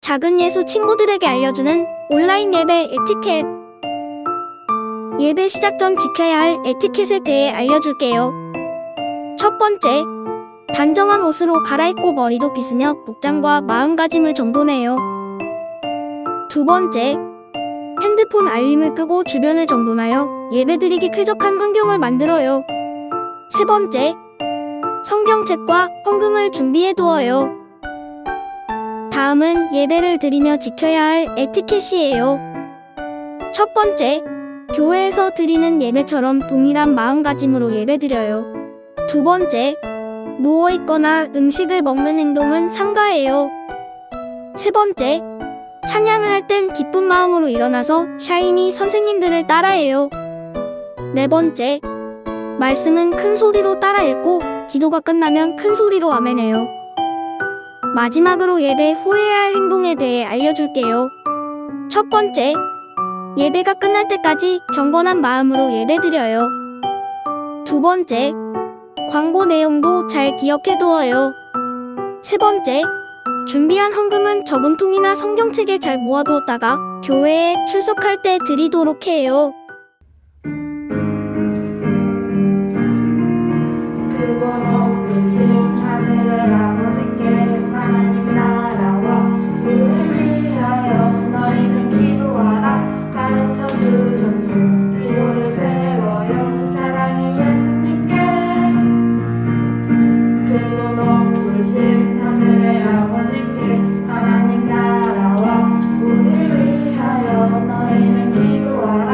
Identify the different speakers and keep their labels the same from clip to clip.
Speaker 1: 작은 예수 친구들에게 알려주는 온라인 예배 에티켓. 예배 시작 전 지켜야 할 에티켓에 대해 알려줄게요. 첫 번째, 단정한 옷으로 갈아입고 머리도 빗으며 복장과 마음가짐을 정돈해요. 두 번째, 핸드폰 알림을 끄고 주변을 정돈하여 예배드리기 쾌적한 환경을 만들어요. 세 번째, 성경책과 헌금을 준비해두어요. 다음은 예배를 드리며 지켜야 할 에티켓이에요. 첫 번째, 교회에서 드리는 예배처럼 동일한 마음가짐으로 예배드려요. 두 번째, 누워있거나 음식을 먹는 행동은 삼가해요. 세 번째, 찬양을 할 땐 기쁜 마음으로 일어나서 샤이니 선생님들을 따라해요. 네 번째, 말씀은 큰 소리로 따라 읽고 기도가 끝나면 큰 소리로 아멘해요. 마지막으로 예배 후에야 할 행동에 대해 알려줄게요. 첫 번째, 예배가 끝날 때까지 경건한 마음으로 예배드려요. 두 번째, 광고 내용도 잘 기억해두어요. 세 번째, 준비한 헌금은 저금통이나 성경책에 잘 모아두었다가 교회에 출석할 때 드리도록 해요.
Speaker 2: 크고 높으신 하늘의 아버지께 하나님 나라와 우리를 위하여 너희는 기도하라 가르쳐 주셨죠. 기도를 배워요 사랑의 예수님께. 크고 높으신 하늘의 아버지께 하나님 나라와 우리를 위하여 너희는 기도하라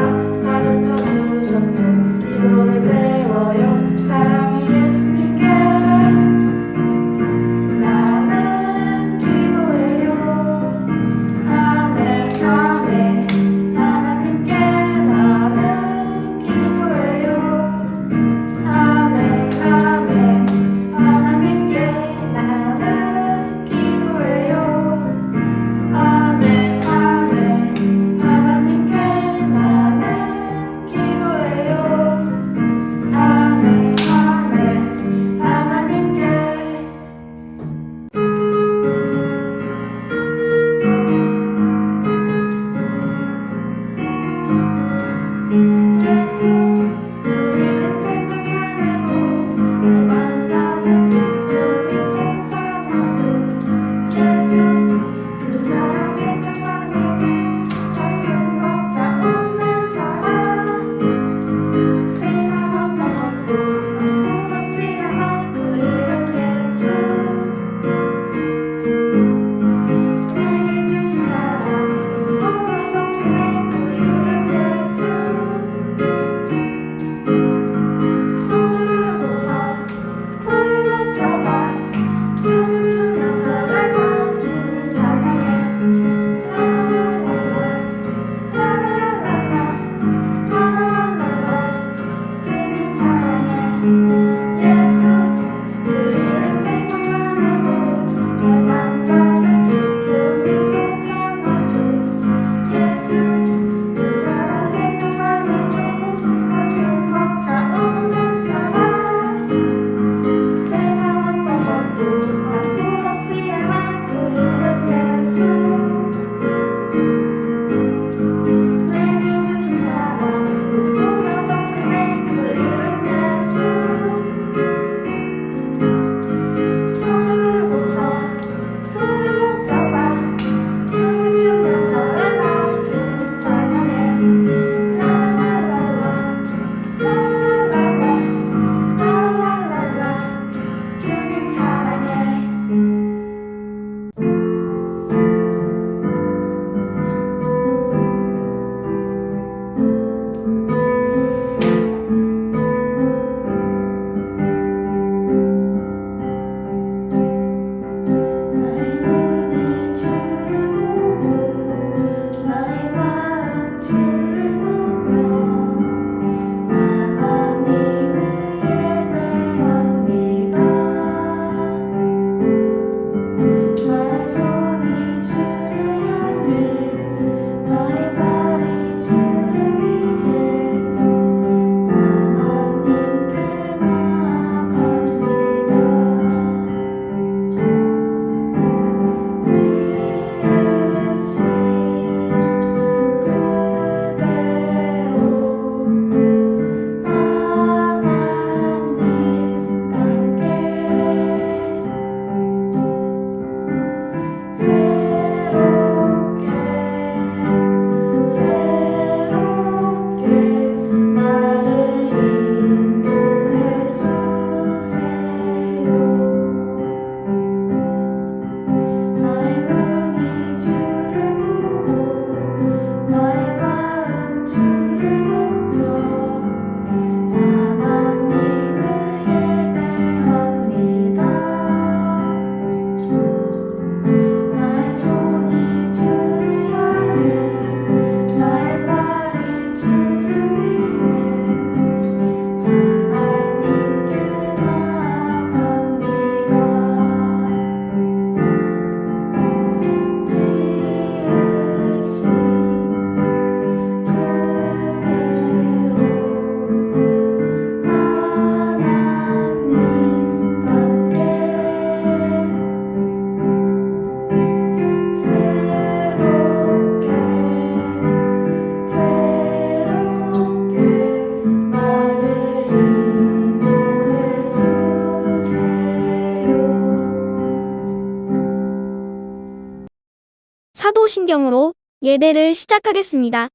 Speaker 1: 사도신경으로 예배를 시작하겠습니다.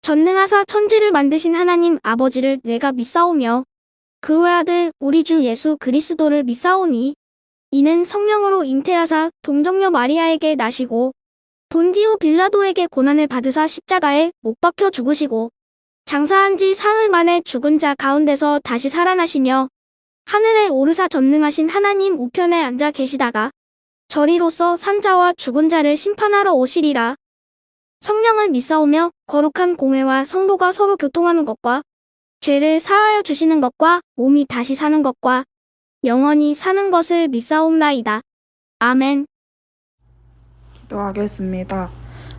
Speaker 1: 전능하사 천지를 만드신 하나님 아버지를 내가 믿사오며 그 외아들 우리 주 예수 그리스도를 믿사오니 이는 성령으로 잉태하사 동정녀 마리아에게 나시고 본디오 빌라도에게 고난을 받으사 십자가에 못 박혀 죽으시고 장사한 지 사흘 만에 죽은 자 가운데서 다시 살아나시며 하늘에 오르사 전능하신 하나님 우편에 앉아 계시다가 저리로서 산자와 죽은 자를 심판하러 오시리라. 성령을 믿사오며 거룩한 공회와 성도가 서로 교통하는 것과 죄를 사하여 주시는 것과 몸이 다시 사는 것과 영원히 사는 것을 믿사옵나이다. 아멘.
Speaker 2: 기도하겠습니다.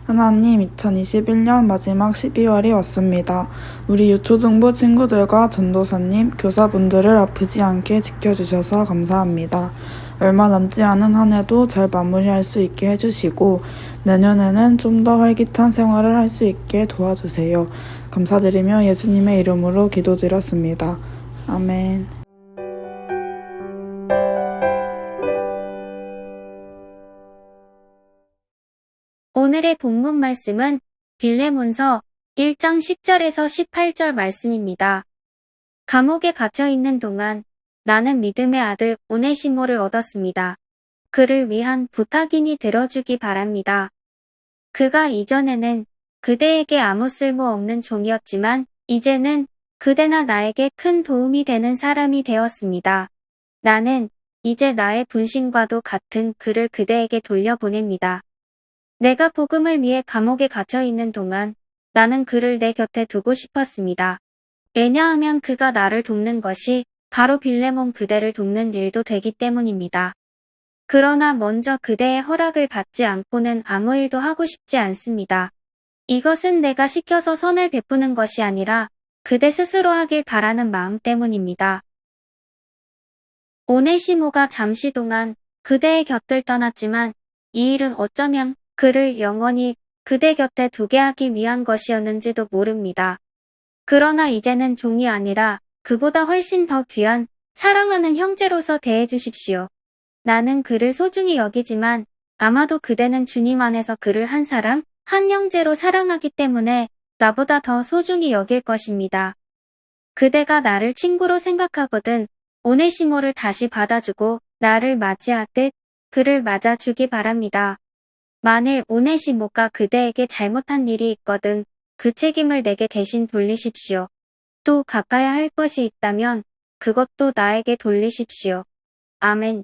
Speaker 2: 하나님, 2021년 마지막 12월이 왔습니다. 우리 유초등부 친구들과 전도사님, 교사분들을 아프지 않게 지켜주셔서 감사합니다. 얼마 남지 않은 한 해도 잘 마무리할 수 있게 해주시고 내년에는 좀 더 활기찬 생활을 할 수 있게 도와주세요. 감사드리며 예수님의 이름으로 기도드렸습니다. 아멘.
Speaker 3: 오늘의 본문 말씀은 빌레몬서 1장 10절에서 18절 말씀입니다. 감옥에 갇혀 있는 동안 나는 믿음의 아들 오네시모를 얻었습니다. 그를 위한 부탁이니 들어주기 바랍니다. 그가 이전에는 그대에게 아무 쓸모 없는 종이었지만 이제는 그대나 나에게 큰 도움이 되는 사람이 되었습니다. 나는 이제 나의 분신과도 같은 그를 그대에게 돌려보냅니다. 내가 복음을 위해 감옥에 갇혀 있는 동안 나는 그를 내 곁에 두고 싶었습니다. 왜냐하면 그가 나를 돕는 것이 바로 빌레몬 그대를 돕는 일도 되기 때문입니다. 그러나 먼저 그대의 허락을 받지 않고는 아무 일도 하고 싶지 않습니다. 이것은 내가 시켜서 선을 베푸는 것이 아니라 그대 스스로 하길 바라는 마음 때문입니다. 오네시모가 잠시 동안 그대의 곁을 떠났지만 이 일은 어쩌면 그를 영원히 그대 곁에 두게 하기 위한 것이었는지도 모릅니다. 그러나 이제는 종이 아니라 그보다 훨씬 더 귀한 사랑하는 형제로서 대해주십시오. 나는 그를 소중히 여기지만 아마도 그대는 주님 안에서 그를 한 사람, 한 형제로 사랑하기 때문에 나보다 더 소중히 여길 것입니다. 그대가 나를 친구로 생각하거든 오네시모를 다시 받아주고 나를 맞이하듯 그를 맞아주기 바랍니다. 만일 오네시모가 그대에게 잘못한 일이 있거든 그 책임을 내게 대신 돌리십시오. 또 갚아야 할 것이 있다면 그것도 나에게 돌리십시오. 아멘.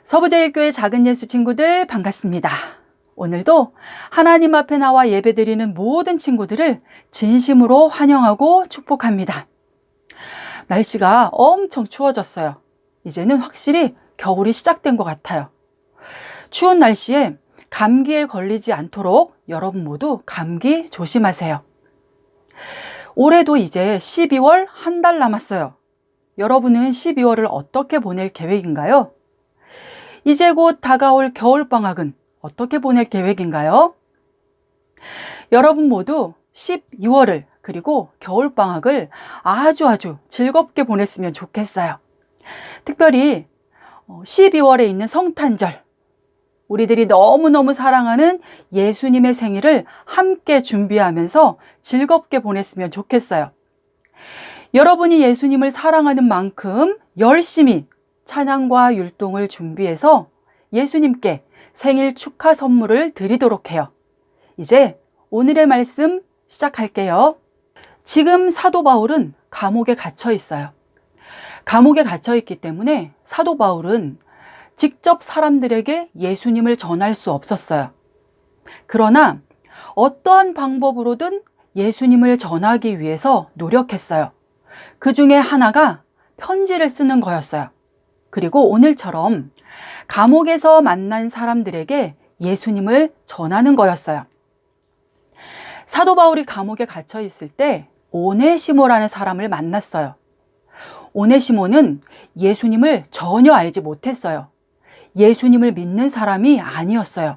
Speaker 4: 서부제일교회 작은 예수 친구들 반갑습니다. 오늘도 하나님 앞에 나와 예배드리는 모든 친구들을 진심으로 환영하고 축복합니다. 날씨가 엄청 추워졌어요. 이제는 확실히 겨울이 시작된 것 같아요. 추운 날씨에 감기에 걸리지 않도록 여러분 모두 감기 조심하세요. 올해도 이제 12월 한 달 남았어요. 여러분은 12월을 어떻게 보낼 계획인가요? 이제 곧 다가올 겨울방학은 어떻게 보낼 계획인가요? 여러분 모두 12월을 그리고 겨울방학을 아주 즐겁게 보냈으면 좋겠어요. 특별히 12월에 있는 성탄절, 우리들이 너무너무 사랑하는 예수님의 생일을 함께 준비하면서 즐겁게 보냈으면 좋겠어요. 여러분이 예수님을 사랑하는 만큼 열심히 찬양과 율동을 준비해서 예수님께 생일 축하 선물을 드리도록 해요. 이제 오늘의 말씀 시작할게요. 지금 사도 바울은 감옥에 갇혀 있어요. 감옥에 갇혀 있기 때문에 사도 바울은 직접 사람들에게 예수님을 전할 수 없었어요. 그러나 어떠한 방법으로든 예수님을 전하기 위해서 노력했어요. 그 중에 하나가 편지를 쓰는 거였어요. 그리고 오늘처럼 감옥에서 만난 사람들에게 예수님을 전하는 거였어요. 사도 바울이 감옥에 갇혀 있을 때 오네시모라는 사람을 만났어요. 오네시모는 예수님을 전혀 알지 못했어요. 예수님을 믿는 사람이 아니었어요.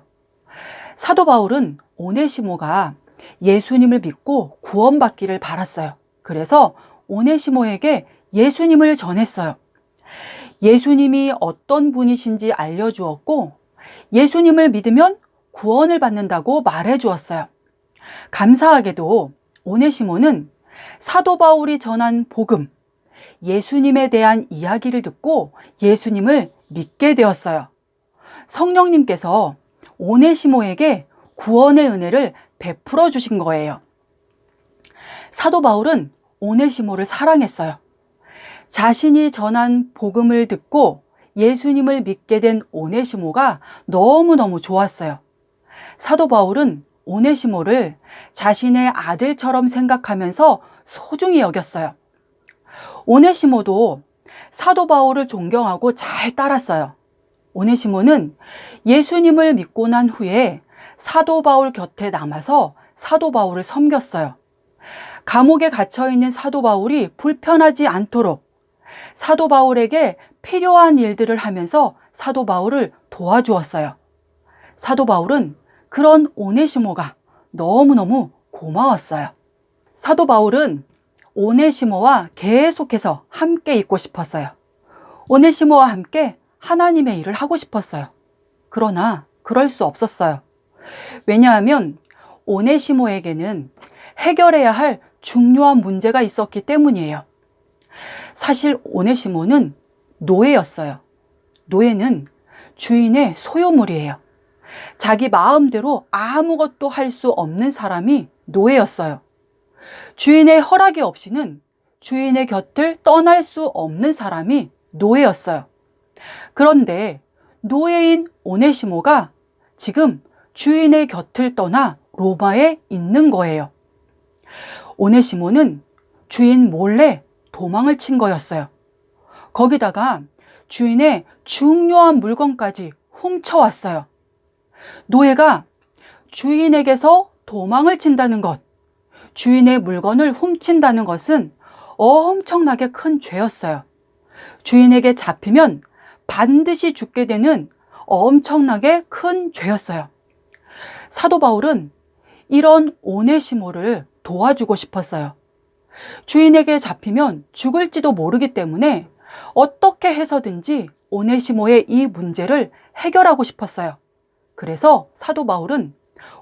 Speaker 4: 사도 바울은 오네시모가 예수님을 믿고 구원받기를 바랐어요. 그래서 오네시모에게 예수님을 전했어요. 예수님이 어떤 분이신지 알려주었고 예수님을 믿으면 구원을 받는다고 말해주었어요. 감사하게도 오네시모는 사도 바울이 전한 복음, 예수님에 대한 이야기를 듣고 예수님을 믿게 되었어요. 성령님께서 오네시모에게 구원의 은혜를 베풀어 주신 거예요. 사도 바울은 오네시모를 사랑했어요. 자신이 전한 복음을 듣고 예수님을 믿게 된 오네시모가 너무너무 좋았어요. 사도 바울은 오네시모를 자신의 아들처럼 생각하면서 소중히 여겼어요. 오네시모도 사도 바울을 존경하고 잘 따랐어요. 오네시모는 예수님을 믿고 난 후에 사도 바울 곁에 남아서 사도 바울을 섬겼어요. 감옥에 갇혀 있는 사도 바울이 불편하지 않도록 사도 바울에게 필요한 일들을 하면서 사도 바울을 도와주었어요. 사도 바울은 그런 오네시모가 너무너무 고마웠어요. 사도 바울은 오네시모와 계속해서 함께 있고 싶었어요. 오네시모와 함께 하나님의 일을 하고 싶었어요. 그러나 그럴 수 없었어요. 왜냐하면 오네시모에게는 해결해야 할 중요한 문제가 있었기 때문이에요. 사실 오네시모는 노예였어요. 노예는 주인의 소유물이에요. 자기 마음대로 아무것도 할 수 없는 사람이 노예였어요. 주인의 허락이 없이는 주인의 곁을 떠날 수 없는 사람이 노예였어요. 그런데 노예인 오네시모가 지금 주인의 곁을 떠나 로마에 있는 거예요. 오네시모는 주인 몰래 도망을 친 거였어요. 거기다가 주인의 중요한 물건까지 훔쳐왔어요. 노예가 주인에게서 도망을 친다는 것, 주인의 물건을 훔친다는 것은 엄청나게 큰 죄였어요. 주인에게 잡히면 반드시 죽게 되는 엄청나게 큰 죄였어요. 사도 바울은 이런 오네시모를 도와주고 싶었어요. 주인에게 잡히면 죽을지도 모르기 때문에 어떻게 해서든지 오네시모의 이 문제를 해결하고 싶었어요. 그래서 사도 바울은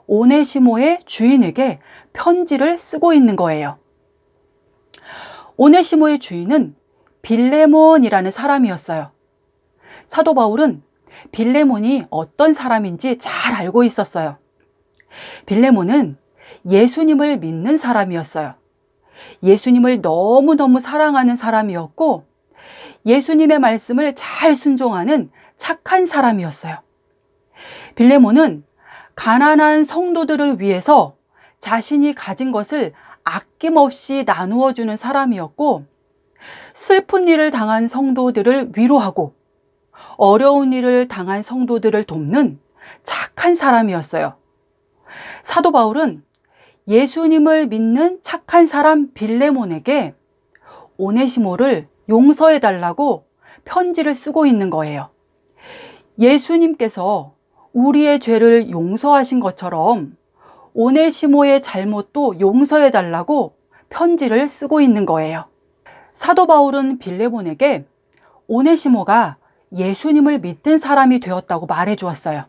Speaker 4: 오네시모의 주인에게 편지를 쓰고 있는 거예요. 오네시모의 주인은 빌레몬이라는 사람이었어요. 사도 바울은 빌레몬이 어떤 사람인지 잘 알고 있었어요. 빌레몬은 예수님을 믿는 사람이었어요. 예수님을 너무너무 사랑하는 사람이었고 예수님의 말씀을 잘 순종하는 착한 사람이었어요. 빌레몬은 가난한 성도들을 위해서 자신이 가진 것을 아낌없이 나누어 주는 사람이었고 슬픈 일을 당한 성도들을 위로하고 어려운 일을 당한 성도들을 돕는 착한 사람이었어요. 사도 바울은 예수님을 믿는 착한 사람 빌레몬에게 오네시모를 용서해 달라고 편지를 쓰고 있는 거예요. 예수님께서 우리의 죄를 용서하신 것처럼 오네시모의 잘못도 용서해 달라고 편지를 쓰고 있는 거예요. 사도 바울은 빌레몬에게 오네시모가 예수님을 믿는 사람이 되었다고 말해 주었어요.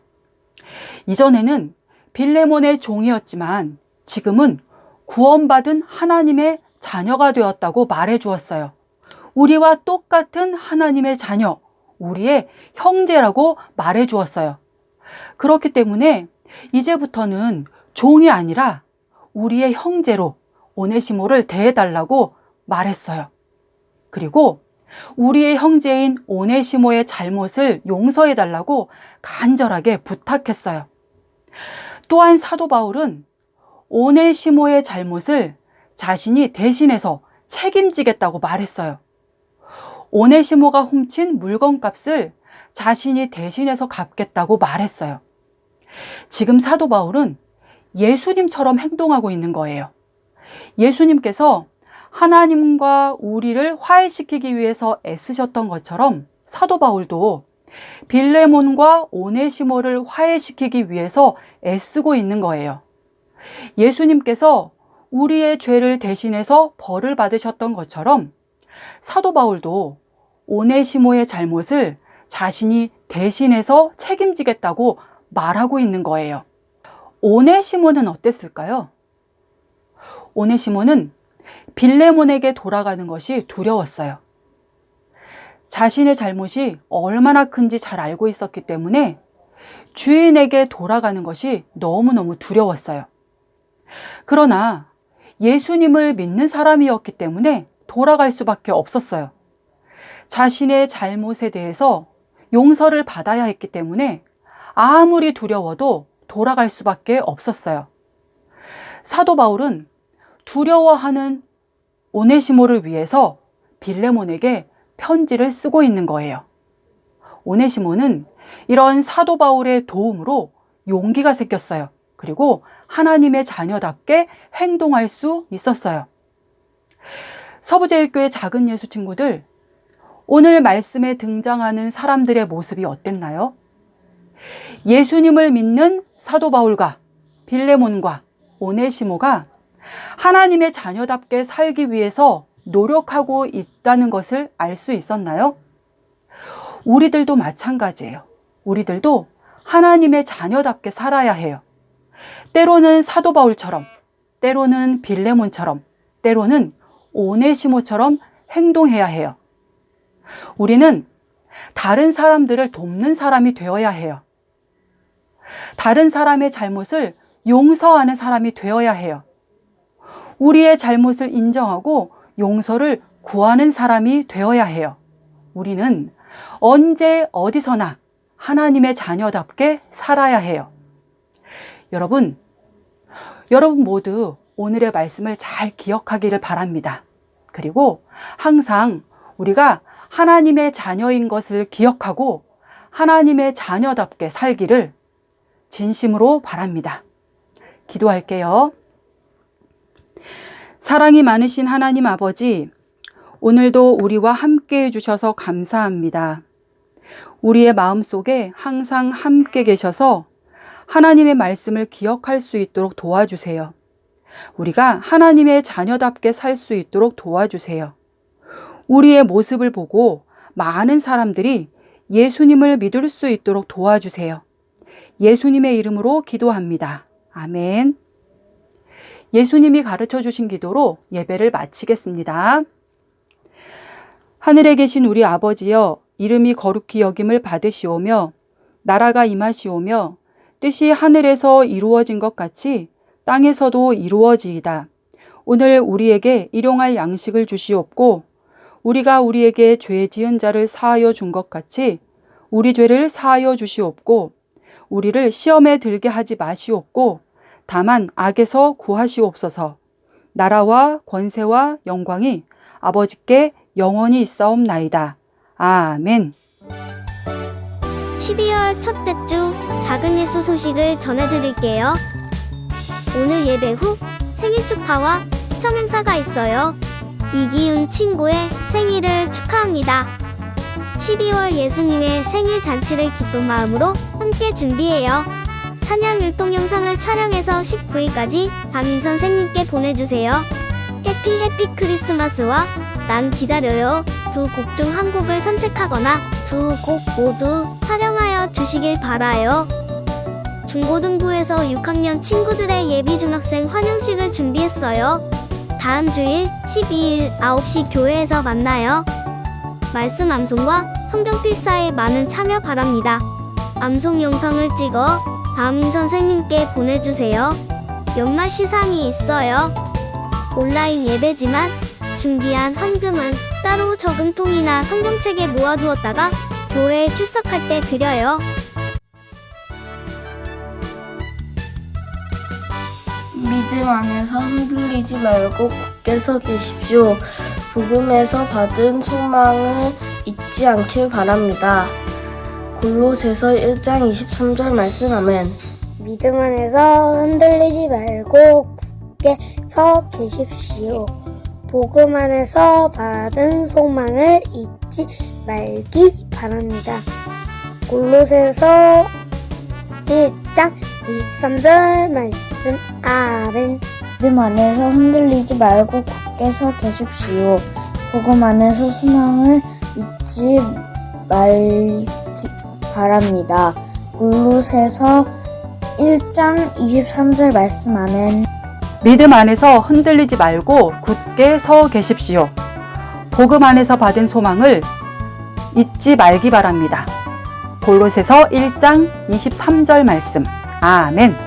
Speaker 4: 이전에는 빌레몬의 종이었지만 지금은 구원받은 하나님의 자녀가 되었다고 말해 주었어요. 우리와 똑같은 하나님의 자녀, 우리의 형제라고 말해 주었어요. 그렇기 때문에 이제부터는 종이 아니라 우리의 형제로 오네시모를 대해달라고 말했어요. 그리고 우리의 형제인 오네시모의 잘못을 용서해달라고 간절하게 부탁했어요. 또한 사도 바울은 오네시모의 잘못을 자신이 대신해서 책임지겠다고 말했어요. 오네시모가 훔친 물건값을 자신이 대신해서 갚겠다고 말했어요. 지금 사도 바울은 예수님처럼 행동하고 있는 거예요. 예수님께서 하나님과 우리를 화해시키기 위해서 애쓰셨던 것처럼 사도 바울도 빌레몬과 오네시모를 화해시키기 위해서 애쓰고 있는 거예요. 예수님께서 우리의 죄를 대신해서 벌을 받으셨던 것처럼 사도 바울도 오네시모의 잘못을 자신이 대신해서 책임지겠다고 말하고 있는 거예요. 오네시모는 어땠을까요? 오네시모는 빌레몬에게 돌아가는 것이 두려웠어요. 자신의 잘못이 얼마나 큰지 잘 알고 있었기 때문에 주인에게 돌아가는 것이 너무너무 두려웠어요. 그러나 예수님을 믿는 사람이었기 때문에 돌아갈 수밖에 없었어요. 자신의 잘못에 대해서 용서를 받아야 했기 때문에 아무리 두려워도 돌아갈 수밖에 없었어요. 사도 바울은 두려워하는 오네시모를 위해서 빌레몬에게 편지를 쓰고 있는 거예요. 오네시모는 이런 사도 바울의 도움으로 용기가 생겼어요. 그리고 하나님의 자녀답게 행동할 수 있었어요. 서부제일교회 작은 예수 친구들, 오늘 말씀에 등장하는 사람들의 모습이 어땠나요? 예수님을 믿는 사도 바울과 빌레몬과 오네시모가 하나님의 자녀답게 살기 위해서 노력하고 있다는 것을 알 수 있었나요? 우리들도 마찬가지예요. 우리들도 하나님의 자녀답게 살아야 해요. 때로는 사도 바울처럼, 때로는 빌레몬처럼, 때로는 오네시모처럼 행동해야 해요. 우리는 다른 사람들을 돕는 사람이 되어야 해요. 다른 사람의 잘못을 용서하는 사람이 되어야 해요. 우리의 잘못을 인정하고 용서를 구하는 사람이 되어야 해요. 우리는 언제 어디서나 하나님의 자녀답게 살아야 해요. 여러분 모두 오늘의 말씀을 잘 기억하기를 바랍니다. 그리고 항상 우리가 하나님의 자녀인 것을 기억하고 하나님의 자녀답게 살기를 진심으로 바랍니다. 기도할게요. 사랑이 많으신 하나님 아버지, 오늘도 우리와 함께 해주셔서 감사합니다. 우리의 마음속에 항상 함께 계셔서 하나님의 말씀을 기억할 수 있도록 도와주세요. 우리가 하나님의 자녀답게 살 수 있도록 도와주세요. 우리의 모습을 보고 많은 사람들이 예수님을 믿을 수 있도록 도와주세요. 예수님의 이름으로 기도합니다. 아멘. 예수님이 가르쳐 주신 기도로 예배를 마치겠습니다. 하늘에 계신 우리 아버지여, 이름이 거룩히 여김을 받으시오며 나라가 임하시오며 뜻이 하늘에서 이루어진 것 같이 땅에서도 이루어지이다. 오늘 우리에게 일용할 양식을 주시옵고 우리가 우리에게 죄 지은 자를 사하여 준 것 같이 우리 죄를 사하여 주시옵고 우리를 시험에 들게 하지 마시옵고 다만 악에서 구하시옵소서. 나라와 권세와 영광이 아버지께 영원히 있사옵나이다. 아멘.
Speaker 1: 12월 첫째 주 작은 예수 소식을 전해드릴게요. 오늘 예배 후 생일 축하와 추첨 행사가 있어요. 이기훈 친구의 생일을 축하합니다. 12월 예수님의 생일 잔치를 기쁜 마음으로 함께 준비해요. 찬양 율동 영상을 촬영해서 19일까지 담임 선생님께 보내주세요. 해피 크리스마스와 난 기다려요 두 곡 중 한 곡을 선택하거나 두 곡 모두 촬영하여 주시길 바라요. 중고등부에서 6학년 친구들의 예비 중학생 환영식을 준비했어요. 다음 주일 12일 9시 교회에서 만나요. 말씀 암송과 성경 필사에 많은 참여 바랍니다. 암송 영상을 찍어 담임 선생님께 보내주세요. 연말 시상이 있어요. 온라인 예배지만 준비한 헌금은 따로 저금통이나 성경책에 모아두었다가 교회에 출석할 때 드려요.
Speaker 5: 믿음 안에서 흔들리지 말고 굳게 서 계십시오. 복음에서 받은 소망을 잊지 않길 바랍니다. 골로새서 1장 23절 말씀 아멘.
Speaker 6: 믿음 안에서 흔들리지 말고 굳게 서 계십시오. 복음 안에서 받은 소망을 잊지 말기 바랍니다. 골로새서 1장 23절 말씀 아멘.
Speaker 5: 믿음 안에서 흔들리지 말고 굳게 서 계십시오. 복음 안에서 소망을 잊지 흔들리지 말기 바랍니다. 골로새서 1장 23절 말씀 아멘.
Speaker 4: 믿음 안에서 흔들리지 말고 굳게 서 계십시오. 복음 안에서 받은 소망을 잊지 말기 바랍니다. 골로새서 1장 23절 말씀. 아멘.